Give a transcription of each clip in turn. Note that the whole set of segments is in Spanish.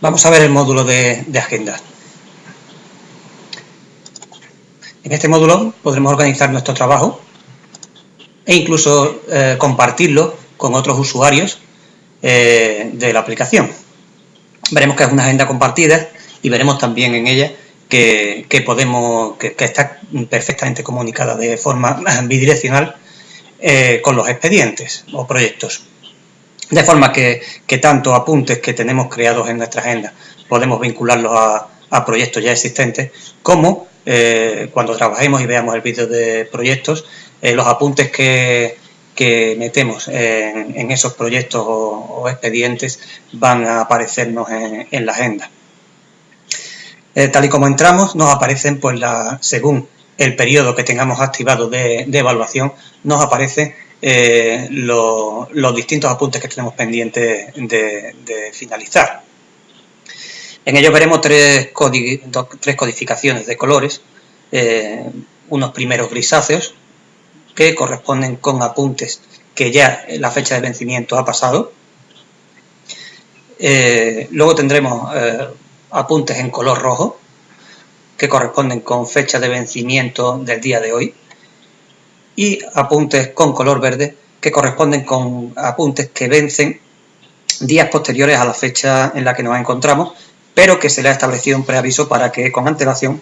Vamos a ver el módulo de agenda. En este módulo podremos organizar nuestro trabajo e incluso compartirlo con otros usuarios de la aplicación. Veremos que es una agenda compartida y veremos también en ella que está perfectamente comunicada de forma bidireccional con los expedientes o proyectos. De forma que tanto apuntes que tenemos creados en nuestra agenda podemos vincularlos a proyectos ya existentes, como cuando trabajemos y veamos el vídeo de proyectos, los apuntes que metemos en esos proyectos o expedientes van a aparecernos en la agenda. Tal y como entramos, nos aparecen, pues según el periodo que tengamos activado de evaluación, nos aparecen los distintos apuntes que tenemos pendientes de finalizar. En ello veremos tres codificaciones de colores, unos primeros grisáceos, que corresponden con apuntes que ya la fecha de vencimiento ha pasado. Luego tendremos apuntes en color rojo, que corresponden con fecha de vencimiento del día de hoy, y apuntes con color verde, que corresponden con apuntes que vencen días posteriores a la fecha en la que nos encontramos, pero que se le ha establecido un preaviso para que con antelación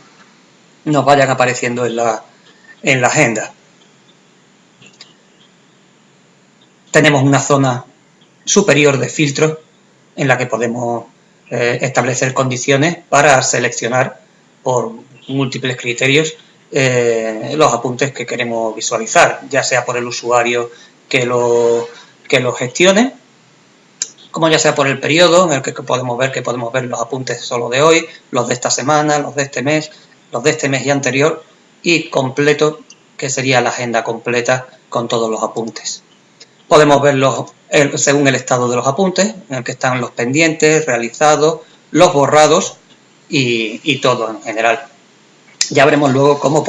nos vayan apareciendo en la agenda. Tenemos una zona superior de filtros en la que podemos establecer condiciones para seleccionar por múltiples criterios los apuntes que queremos visualizar, ya sea por el usuario que lo gestione, como ya sea por el periodo en el que podemos ver los apuntes solo de hoy, los de esta semana, los de este mes y anterior, y completo, que sería la agenda completa con todos los apuntes. Podemos verlos según el estado de los apuntes, en el que están los pendientes, realizados, los borrados y todo en general. Ya veremos luego cómo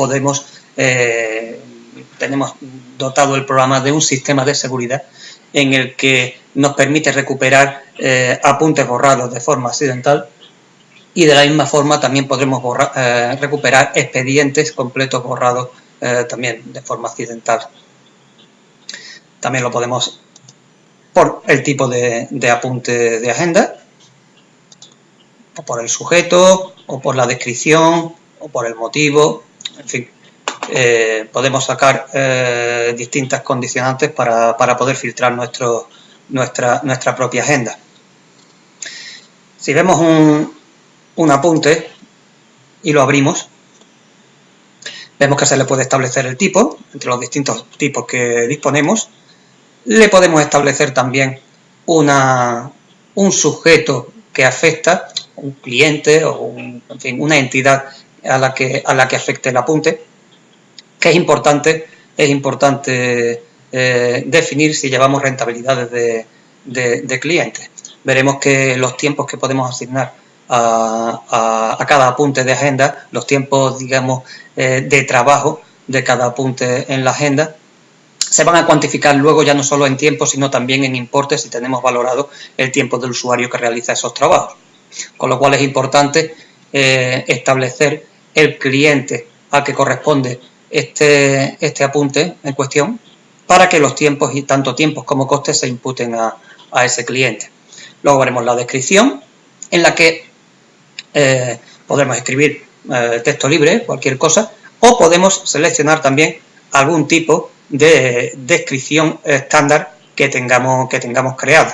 tenemos dotado el programa de un sistema de seguridad en el que nos permite recuperar apuntes borrados de forma accidental, y de la misma forma también podremos recuperar expedientes completos borrados también de forma accidental. También lo podemos por el tipo de apunte de agenda, o por el sujeto, o por la descripción, o por el motivo, en fin. Podemos sacar distintas condicionantes para poder filtrar nuestra propia agenda. Si vemos un apunte y lo abrimos, vemos que se le puede establecer el tipo, entre los distintos tipos que disponemos. Le podemos establecer también un sujeto que afecta, un cliente o una entidad a la que afecte el apunte, que es importante definir si llevamos rentabilidades de clientes. Veremos que los tiempos que podemos asignar a cada apunte de agenda, los tiempos, digamos, de trabajo de cada apunte en la agenda, se van a cuantificar luego ya no solo en tiempo, sino también en importes si tenemos valorado el tiempo del usuario que realiza esos trabajos. Con lo cual es importante establecer el cliente al que corresponde este apunte en cuestión, para que los tiempos, y tanto tiempos como costes, se imputen a ese cliente. Luego veremos la descripción, en la que podremos escribir texto libre, cualquier cosa, o podemos seleccionar también algún tipo de descripción estándar que tengamos creado.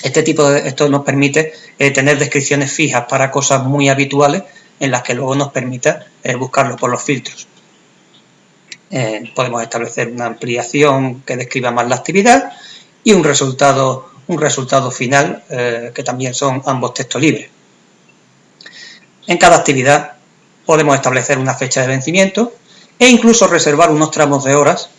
Esto nos permite tener descripciones fijas para cosas muy habituales, en las que luego nos permita buscarlo por los filtros. Podemos establecer una ampliación que describa más la actividad y un resultado final, que también son ambos textos libres. En cada actividad podemos establecer una fecha de vencimiento e incluso reservar unos tramos de horas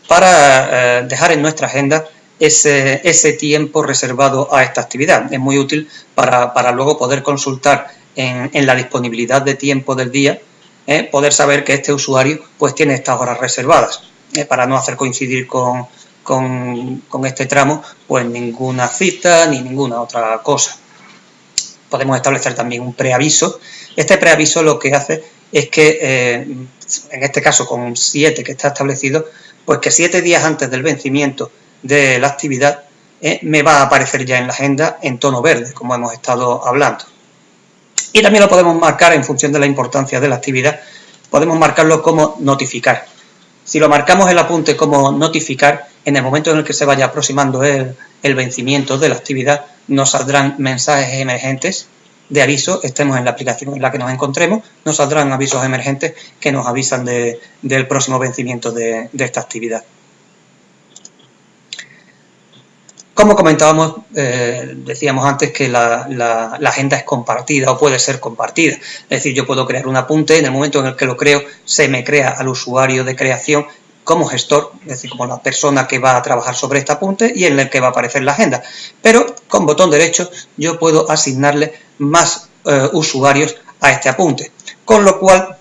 para dejar en nuestra agenda ese tiempo reservado a esta actividad. Es muy útil para luego poder consultar en la disponibilidad de tiempo del día, poder saber que este usuario pues tiene estas horas reservadas, para no hacer coincidir con este tramo pues ninguna cita ni ninguna otra cosa. podemos establecer también un preaviso. Este preaviso lo que hace es que, en este caso con 7 que está establecido, pues que 7 días antes del vencimiento de la actividad me va a aparecer ya en la agenda en tono verde, como hemos estado hablando. Y también lo podemos marcar en función de la importancia de la actividad, podemos marcarlo como notificar. Si lo marcamos el apunte como notificar, en el momento en el que se vaya aproximando el vencimiento de la actividad, nos saldrán mensajes emergentes de aviso, estemos en la aplicación en la que nos encontremos, nos saldrán avisos emergentes que nos avisan del próximo vencimiento de esta actividad. Como comentábamos, decíamos antes que la agenda es compartida o puede ser compartida. Es decir, yo puedo crear un apunte, en el momento en el que lo creo, se me crea al usuario de creación como gestor, es decir, como la persona que va a trabajar sobre este apunte y en el que va a aparecer la agenda. Pero con botón derecho yo puedo asignarle más usuarios a este apunte, con lo cual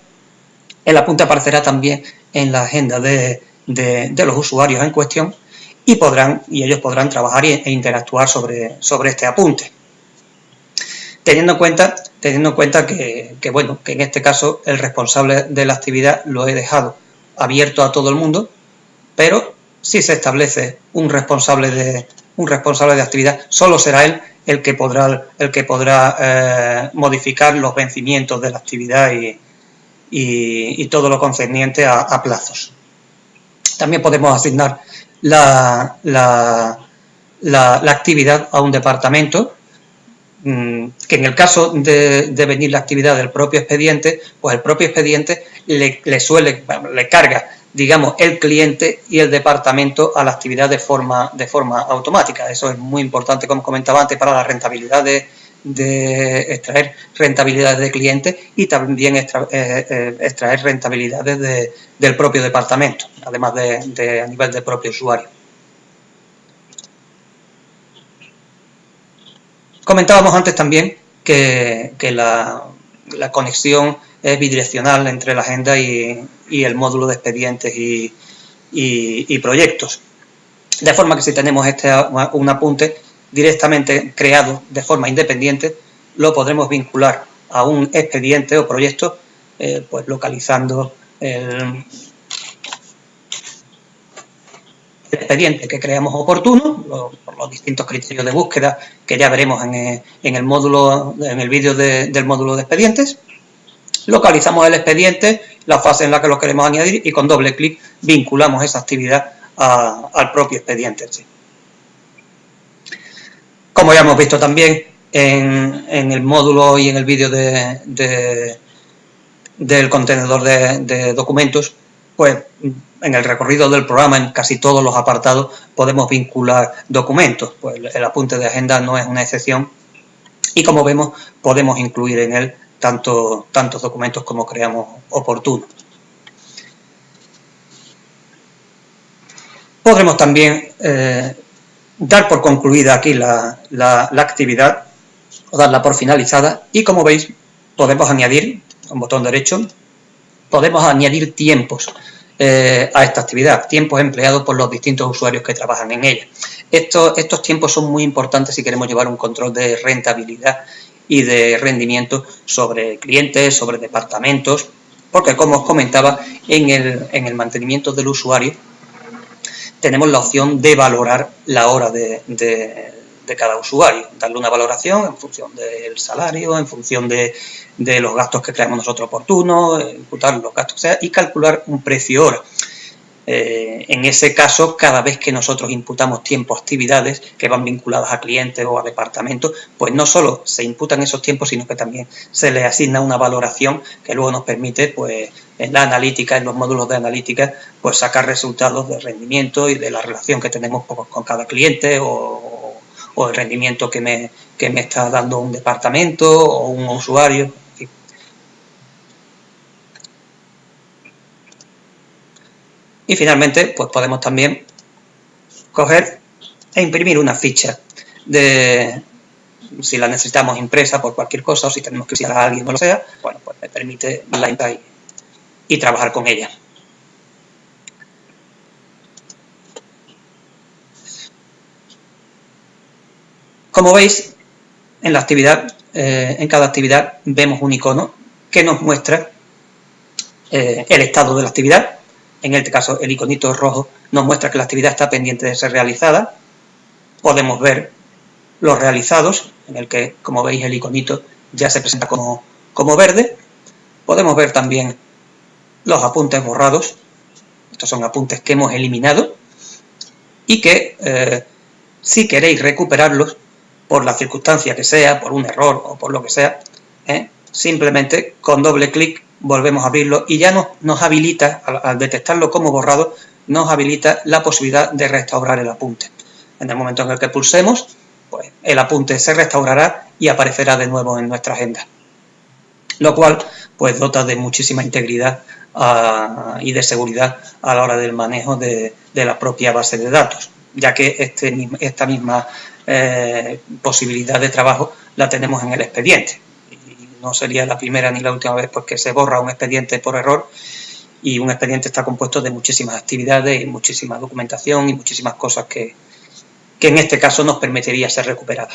el apunte aparecerá también en la agenda de los usuarios en cuestión y ellos podrán trabajar e interactuar sobre este apunte. Teniendo en cuenta que en este caso el responsable de la actividad lo he dejado abierto a todo el mundo, pero si se establece un responsable de actividad, solo será él el que podrá modificar los vencimientos de la actividad y todo lo concerniente a plazos. También podemos asignar la actividad a un departamento, que en el caso de venir la actividad del propio expediente, pues el propio expediente le carga, digamos, el cliente y el departamento a la actividad de forma automática. Eso es muy importante, como comentaba antes, para la rentabilidad de extraer rentabilidades de clientes y también extraer rentabilidades del propio departamento, además a nivel del propio usuario. Comentábamos antes también que la conexión es bidireccional entre la agenda y el módulo de expedientes y proyectos. De forma que si tenemos un apunte directamente creado de forma independiente, lo podremos vincular a un expediente o proyecto, pues localizando el expediente que creamos oportuno, por los distintos criterios de búsqueda que ya veremos en el vídeo del módulo de expedientes. Localizamos el expediente, la fase en la que lo queremos añadir y con doble clic vinculamos esa actividad al propio expediente en sí. Como ya hemos visto también en el módulo y en el vídeo del contenedor de documentos, pues en el recorrido del programa, en casi todos los apartados, podemos vincular documentos. Pues el apunte de agenda no es una excepción y, como vemos, podemos incluir en él tantos documentos como creamos oportuno. Podremos también dar por concluida aquí la actividad o darla por finalizada y, como veis, podemos añadir, con botón derecho, podemos añadir tiempos a esta actividad, tiempos empleados por los distintos usuarios que trabajan en ella. Estos tiempos son muy importantes si queremos llevar un control de rentabilidad y de rendimiento sobre clientes, sobre departamentos, porque, como os comentaba, en el mantenimiento del usuario tenemos la opción de valorar la hora de cada usuario, darle una valoración en función del salario, en función de los gastos que creamos nosotros oportunos, imputar los gastos que sea y calcular un precio hora. En ese caso, cada vez que nosotros imputamos tiempo a actividades que van vinculadas a clientes o a departamentos, pues no solo se imputan esos tiempos, sino que también se les asigna una valoración que luego nos permite, pues, en la analítica, en los módulos de analítica, pues sacar resultados de rendimiento y de la relación que tenemos con cada cliente o el rendimiento que me está dando un departamento o un usuario. Y finalmente, pues podemos también coger e imprimir una ficha si la necesitamos impresa por cualquier cosa o si tenemos que enviar a alguien o lo sea, bueno, pues me permite la impresión y trabajar con ella. Como veis, en la actividad, en cada actividad vemos un icono que nos muestra el estado de la actividad. En este caso, el iconito rojo nos muestra que la actividad está pendiente de ser realizada. Podemos ver los realizados, en el que, como veis, el iconito ya se presenta como verde. Podemos ver también los apuntes borrados. Estos son apuntes que hemos eliminado y que, si queréis recuperarlos, por la circunstancia que sea, por un error o por lo que sea, simplemente con doble clic volvemos a abrirlo y ya nos habilita, al detectarlo como borrado, nos habilita la posibilidad de restaurar el apunte. En el momento en el que pulsemos, pues el apunte se restaurará y aparecerá de nuevo en nuestra agenda. Lo cual pues dota de muchísima integridad y de seguridad a la hora del manejo de la propia base de datos, ya que esta misma posibilidad de trabajo la tenemos en el expediente. No sería la primera ni la última vez pues, que se borra un expediente por error, y un expediente está compuesto de muchísimas actividades y muchísima documentación y muchísimas cosas que en este caso nos permitiría ser recuperada.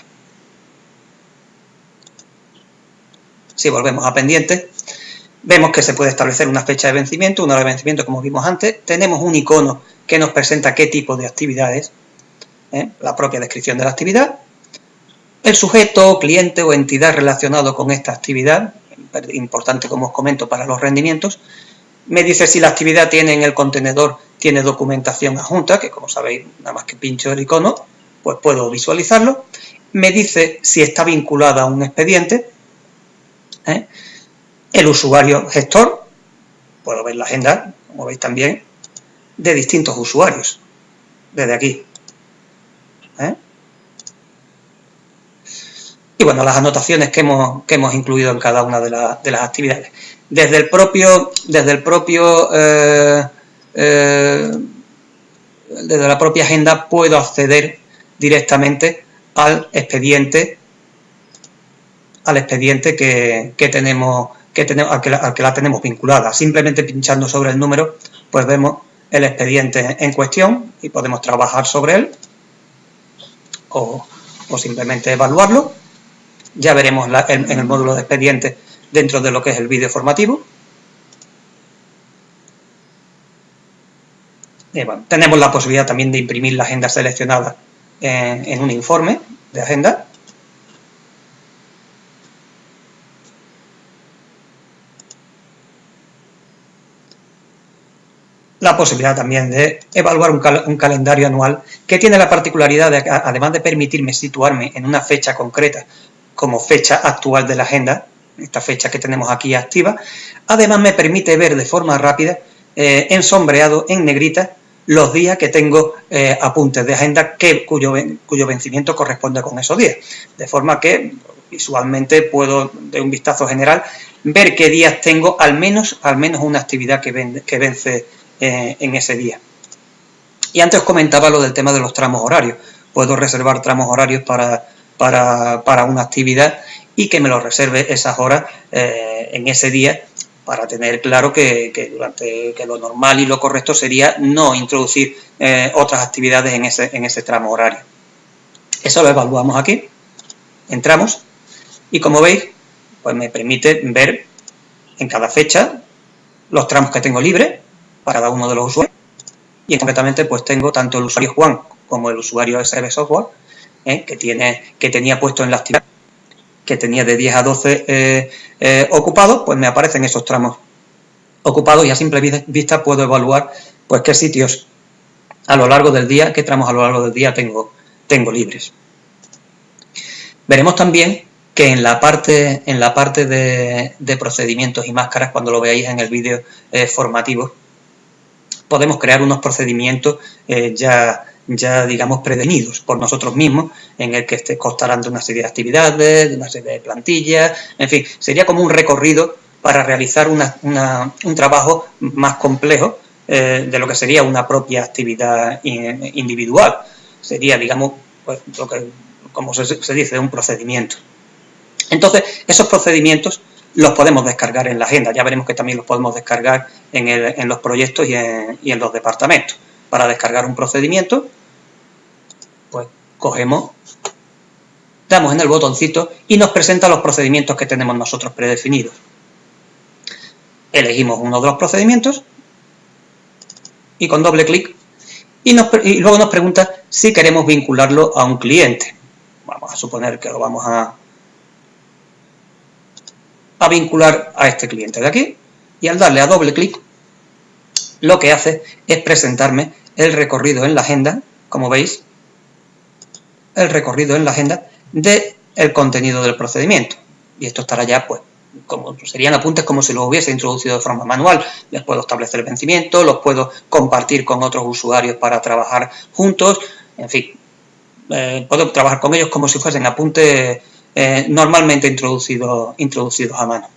Si volvemos a pendientes, vemos que se puede establecer una fecha de vencimiento, una hora de vencimiento como vimos antes. Tenemos un icono que nos presenta qué tipo de actividades, la propia descripción de la actividad, el sujeto, cliente o entidad relacionado con esta actividad, importante como os comento para los rendimientos. Me dice si la actividad tiene en el contenedor, tiene documentación adjunta, que como sabéis, nada más que pincho el icono, pues puedo visualizarlo. Me dice si está vinculada a un expediente. El usuario gestor, puedo ver la agenda, como veis también, de distintos usuarios, desde aquí. Y bueno, las anotaciones que hemos incluido en cada una de las actividades. Desde la propia agenda puedo acceder directamente al expediente que tenemos, al que la tenemos vinculada. Simplemente pinchando sobre el número, pues vemos el expediente en cuestión y podemos trabajar sobre él o simplemente evaluarlo. Ya veremos en el módulo de expedientes dentro de lo que es el vídeo formativo. Y bueno, tenemos la posibilidad también de imprimir la agenda seleccionada en un informe de agenda. La posibilidad también de evaluar un calendario anual que tiene la particularidad de, además de permitirme situarme en una fecha concreta como fecha actual de la agenda, esta fecha que tenemos aquí activa, además me permite ver de forma rápida, en sombreado, en negrita, los días que tengo apuntes de agenda cuyo vencimiento corresponde con esos días. De forma que visualmente puedo, de un vistazo general, ver qué días tengo al menos una actividad que vence en ese día. Y antes os comentaba lo del tema de los tramos horarios. Puedo reservar tramos horarios para una actividad y que me lo reserve esas horas en ese día, para tener claro que lo normal y lo correcto sería no introducir otras actividades en ese tramo horario. Eso lo evaluamos aquí. Entramos y, como veis, pues me permite ver en cada fecha los tramos que tengo libres para cada uno de los usuarios, y concretamente pues tengo tanto el usuario Juan como el usuario SB Software, que tenía puesto en la actividad, que tenía de 10 a 12 ocupados, pues me aparecen esos tramos ocupados y a simple vista puedo evaluar pues qué sitios a lo largo del día, qué tramos a lo largo del día tengo libres. Veremos también que en la parte de procedimientos y máscaras, cuando lo veáis en el vídeo formativo, podemos crear unos procedimientos ya digamos predefinidos por nosotros mismos, en el que constarán de una serie de actividades, de una serie de plantillas, en fin, sería como un recorrido para realizar un trabajo más complejo de lo que sería una propia actividad individual. Sería, digamos, pues, como se dice, un procedimiento. Entonces, esos procedimientos los podemos descargar en la agenda. Ya veremos que también los podemos descargar en los proyectos y en los departamentos. Para descargar un procedimiento, pues cogemos damos en el botoncito y nos presenta los procedimientos que tenemos nosotros predefinidos. Elegimos uno de los procedimientos y con doble clic y luego nos pregunta si queremos vincularlo a un cliente. Vamos a suponer que lo vamos a vincular a este cliente de aquí, y al darle a doble clic lo que hace es presentarme el recorrido en la agenda, como veis, el recorrido en la agenda del contenido del procedimiento. Y esto estará ya, pues, como serían apuntes como si los hubiese introducido de forma manual. Les puedo establecer el vencimiento, los puedo compartir con otros usuarios para trabajar juntos, en fin, puedo trabajar con ellos como si fuesen apuntes normalmente introducidos a mano.